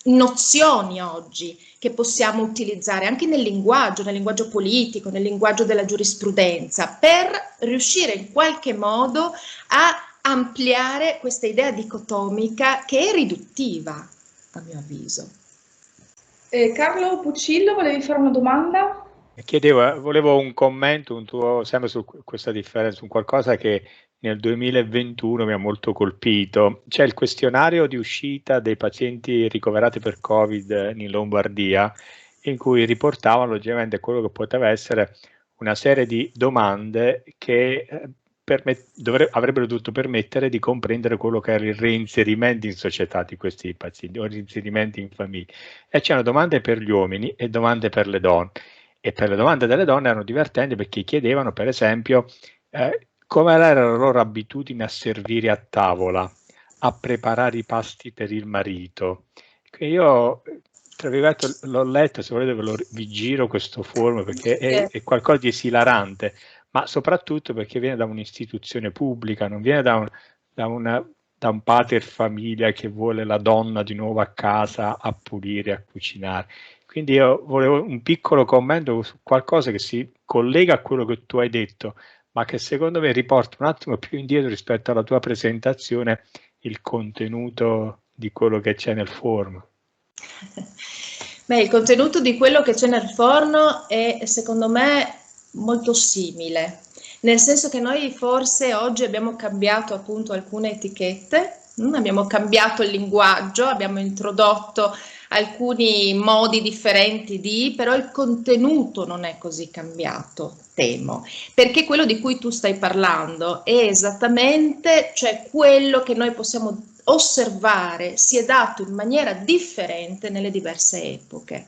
nozioni oggi che possiamo utilizzare anche nel linguaggio politico, nel linguaggio della giurisprudenza, per riuscire in qualche modo a ampliare questa idea dicotomica che è riduttiva, a mio avviso. Carlo Puccillo, volevi fare una domanda? Volevo un commento, un tuo, sempre su questa differenza, su qualcosa che nel 2021 mi ha molto colpito. C'è il questionario di uscita dei pazienti ricoverati per Covid in Lombardia in cui riportavano logicamente quello che poteva essere una serie di domande che avrebbero dovuto permettere di comprendere quello che era il reinserimento in società di questi pazienti o il reinserimento in famiglia. E c'erano domande per gli uomini e domande per le donne. E per le domande delle donne erano divertenti perché chiedevano, per esempio, come era la loro abitudine a servire a tavola, a preparare i pasti per il marito. Che io, tra virgolette, l'ho letto, se volete vi giro questo forum perché è qualcosa di esilarante, ma soprattutto perché viene da un'istituzione pubblica, non viene da un pater famiglia che vuole la donna di nuovo a casa a pulire, a cucinare. Quindi io volevo un piccolo commento su qualcosa che si collega a quello che tu hai detto, ma che secondo me riporta un attimo più indietro rispetto alla tua presentazione il contenuto di quello che c'è nel forno. Beh, il contenuto di quello che c'è nel forno è secondo me molto simile, nel senso che noi forse oggi abbiamo cambiato appunto alcune etichette, abbiamo cambiato il linguaggio, abbiamo introdotto alcuni modi differenti però il contenuto non è così cambiato, temo, perché quello di cui tu stai parlando è esattamente, cioè quello che noi possiamo osservare si è dato in maniera differente nelle diverse epoche.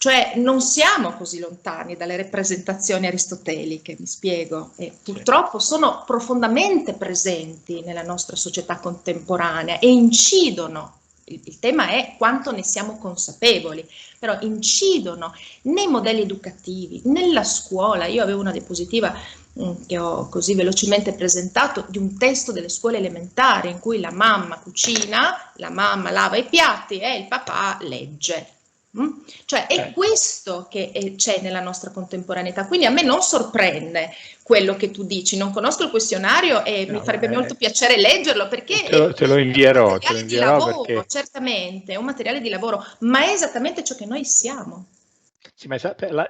Cioè non siamo così lontani dalle rappresentazioni aristoteliche, mi spiego, e purtroppo sono profondamente presenti nella nostra società contemporanea e incidono. Il tema è quanto ne siamo consapevoli, però incidono nei modelli educativi, nella scuola. Io avevo una diapositiva che ho così velocemente presentato di un testo delle scuole elementari in cui la mamma cucina, la mamma lava i piatti e il papà legge. Cioè è questo che c'è nella nostra contemporaneità, quindi a me non sorprende quello che tu dici, non conosco il questionario e mi farebbe molto piacere leggerlo perché te lo invierò, è un materiale di lavoro, perché... certamente, è un materiale di lavoro, ma è esattamente ciò che noi siamo. Sì, ma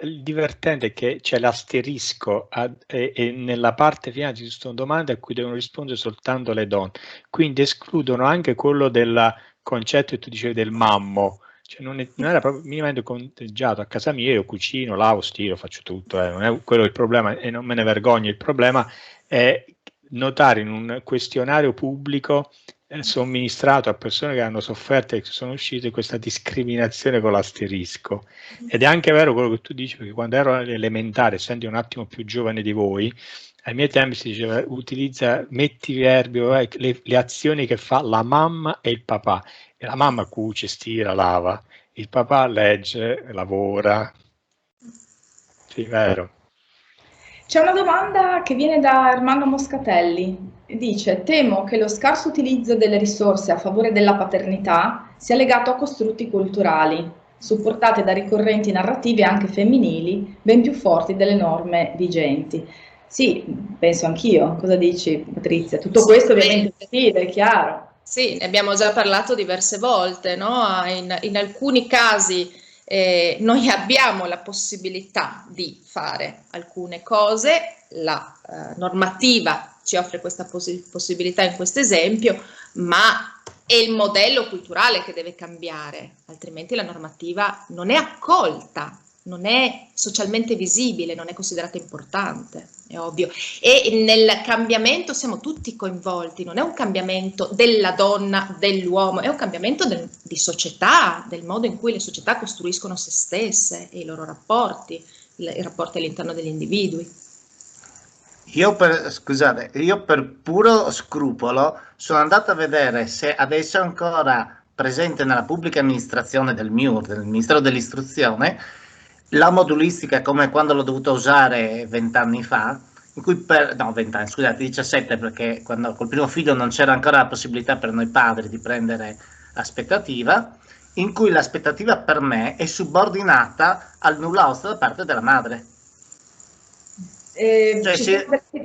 il divertente è che c'è l'asterisco e nella parte finale ci sono domande a cui devono rispondere soltanto le donne, quindi escludono anche quello del concetto che tu dicevi del mammo. Cioè non era proprio minimamente conteggiato. A casa mia io cucino, lavo, stiro, faccio tutto, non è quello il problema e non me ne vergogno. Il problema è notare in un questionario pubblico somministrato a persone che hanno sofferto e che sono uscite questa discriminazione con l'asterisco. Ed è anche vero quello che tu dici, perché quando ero all'elementare, essendo un attimo più giovane di voi, ai miei tempi si diceva metti i verbi, le azioni che fa la mamma e il papà. E la mamma cuce, stira, lava, il papà legge, lavora. Sì, vero. C'è una domanda che viene da Armando Moscatelli. Dice: temo che lo scarso utilizzo delle risorse a favore della paternità sia legato a costrutti culturali, supportati da ricorrenti narrative anche femminili, ben più forti delle norme vigenti. Sì, penso anch'io. Cosa dici, Patrizia? Tutto questo ovviamente sì, è chiaro. Sì, ne abbiamo già parlato diverse volte, no? In alcuni casi noi abbiamo la possibilità di fare alcune cose, la normativa ci offre questa possibilità in questo esempio, ma è il modello culturale che deve cambiare, altrimenti la normativa non è accolta, non è socialmente visibile, non è considerata importante, è ovvio. E nel cambiamento siamo tutti coinvolti, non è un cambiamento della donna, dell'uomo, è un cambiamento di società, del modo in cui le società costruiscono se stesse e i loro rapporti, i rapporti all'interno degli individui. Io per puro scrupolo sono andato a vedere se adesso è ancora presente nella pubblica amministrazione del MIUR, del Ministero dell'Istruzione, la modulistica come quando l'ho dovuta usare 20 anni fa, in cui 20 anni, scusate, 17, perché quando col primo figlio non c'era ancora la possibilità per noi padri di prendere aspettativa, in cui l'aspettativa per me è subordinata al nulla osta da parte della madre.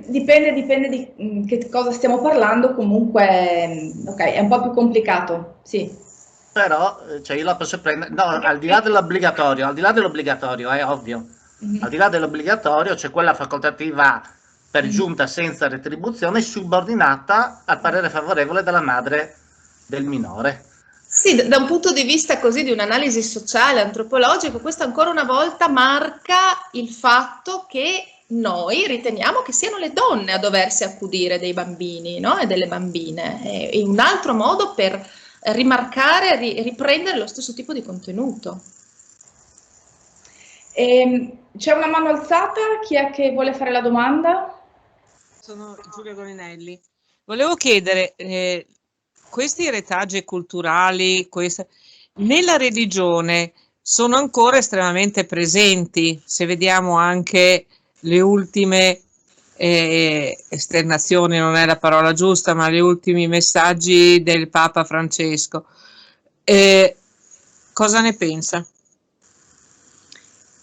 Dipende di che cosa stiamo parlando, comunque ok, è un po' più complicato, sì. Però io la posso prendere, no, al di là dell'obbligatorio, è ovvio, al di là dell'obbligatorio c'è quella facoltativa per giunta senza retribuzione subordinata al parere favorevole della madre del minore. Sì, da un punto di vista così di un'analisi sociale, antropologico, questo ancora una volta marca il fatto che noi riteniamo che siano le donne a doversi accudire dei bambini, no? E delle bambine. È un altro modo per rimarcare e riprendere lo stesso tipo di contenuto. C'è una mano alzata, chi è che vuole fare la domanda? Sono Giulia Golinelli. Volevo chiedere, questi retaggi culturali, nella religione sono ancora estremamente presenti, se vediamo anche le ultime esternazioni, non è la parola giusta, ma gli ultimi messaggi del Papa Francesco. Cosa ne pensa?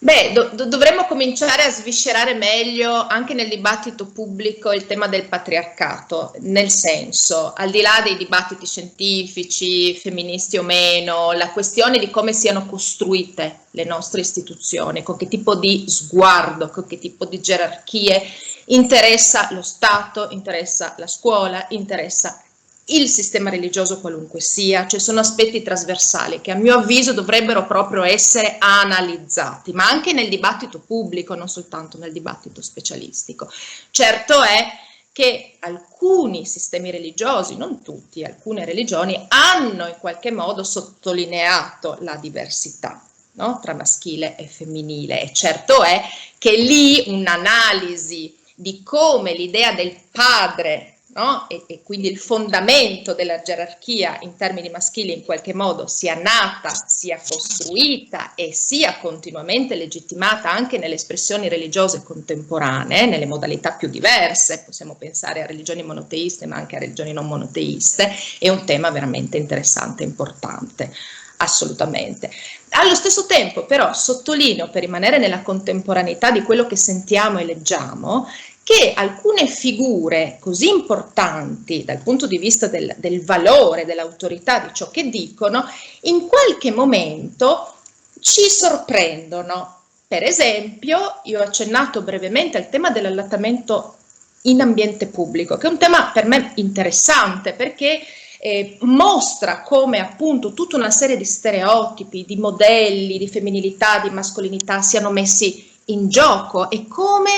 Beh, dovremmo cominciare a sviscerare meglio anche nel dibattito pubblico il tema del patriarcato, nel senso, al di là dei dibattiti scientifici, femministi o meno, la questione di come siano costruite le nostre istituzioni, con che tipo di sguardo, con che tipo di gerarchie interessa lo Stato, interessa la scuola, interessa il sistema religioso qualunque sia, cioè sono aspetti trasversali che a mio avviso dovrebbero proprio essere analizzati, ma anche nel dibattito pubblico, non soltanto nel dibattito specialistico. Certo è che alcuni sistemi religiosi, non tutti, alcune religioni hanno in qualche modo sottolineato la diversità, no? Tra maschile e femminile, e certo è che lì un'analisi di come l'idea del padre, no? E quindi il fondamento della gerarchia in termini maschili in qualche modo sia nata, sia costruita e sia continuamente legittimata anche nelle espressioni religiose contemporanee, nelle modalità più diverse, possiamo pensare a religioni monoteiste ma anche a religioni non monoteiste, è un tema veramente interessante e importante. Assolutamente. Allo stesso tempo però sottolineo, per rimanere nella contemporaneità di quello che sentiamo e leggiamo, che alcune figure così importanti dal punto di vista del valore, dell'autorità di ciò che dicono, in qualche momento ci sorprendono. Per esempio, io ho accennato brevemente al tema dell'allattamento in ambiente pubblico, che è un tema per me interessante perché mostra come appunto tutta una serie di stereotipi, di modelli, di femminilità, di mascolinità siano messi in gioco e come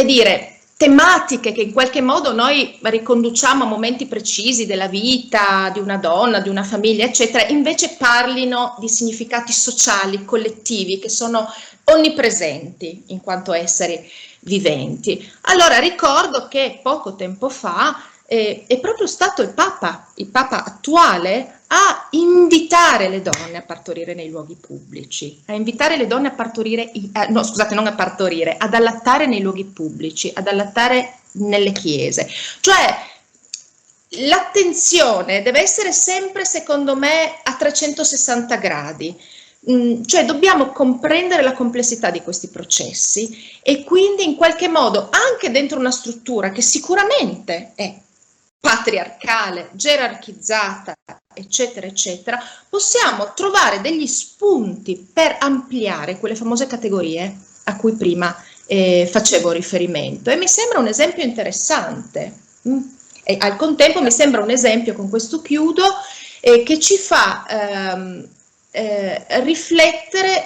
dire, tematiche che in qualche modo noi riconduciamo a momenti precisi della vita di una donna, di una famiglia, eccetera, invece parlino di significati sociali, collettivi, che sono onnipresenti in quanto esseri viventi. Allora ricordo che poco tempo fa è proprio stato il Papa attuale a invitare le donne a partorire nei luoghi pubblici, a invitare le donne a partorire, no scusate, non a partorire, ad allattare nei luoghi pubblici, ad allattare nelle chiese. Cioè l'attenzione deve essere sempre, secondo me, a 360 gradi. Cioè dobbiamo comprendere la complessità di questi processi e quindi in qualche modo anche dentro una struttura che sicuramente è patriarcale, gerarchizzata, eccetera, eccetera, possiamo trovare degli spunti per ampliare quelle famose categorie a cui prima facevo riferimento. E mi sembra un esempio interessante. E al contempo mi sembra un esempio, con questo chiudo, che ci fa riflettere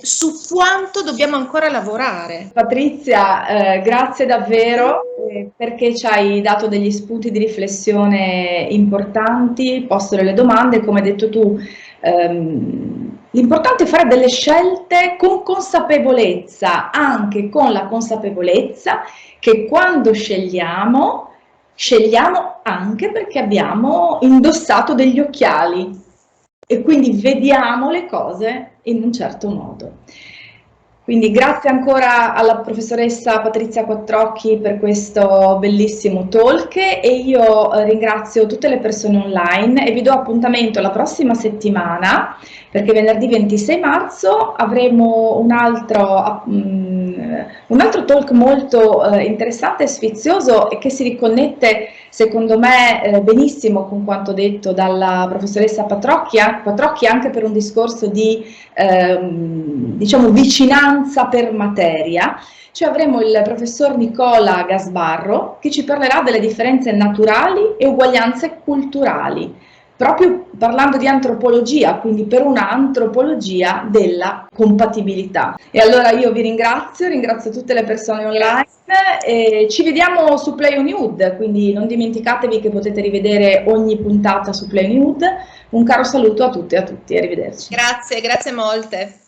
su quanto dobbiamo ancora lavorare. Patrizia, grazie davvero perché ci hai dato degli spunti di riflessione importanti, posto delle domande, come hai detto tu, l'importante è fare delle scelte con consapevolezza, anche con la consapevolezza che quando scegliamo anche perché abbiamo indossato degli occhiali e quindi vediamo le cose in un certo modo. Quindi grazie ancora alla professoressa Patrizia Quattrocchi per questo bellissimo talk e io ringrazio tutte le persone online e vi do appuntamento la prossima settimana perché venerdì 26 marzo avremo un altro talk molto interessante e sfizioso e che si riconnette secondo me benissimo con quanto detto dalla professoressa Quattrocchi anche per un discorso di diciamo vicinanza per materia, cioè avremo il professor Nicola Gasbarro che ci parlerà delle differenze naturali e uguaglianze culturali, proprio parlando di antropologia, quindi per una antropologia della compatibilità. E allora io vi ringrazio tutte le persone online e ci vediamo su Play Hollywood, quindi non dimenticatevi che potete rivedere ogni puntata su Play Hollywood. Un caro saluto a tutte e a tutti, arrivederci. Grazie molte.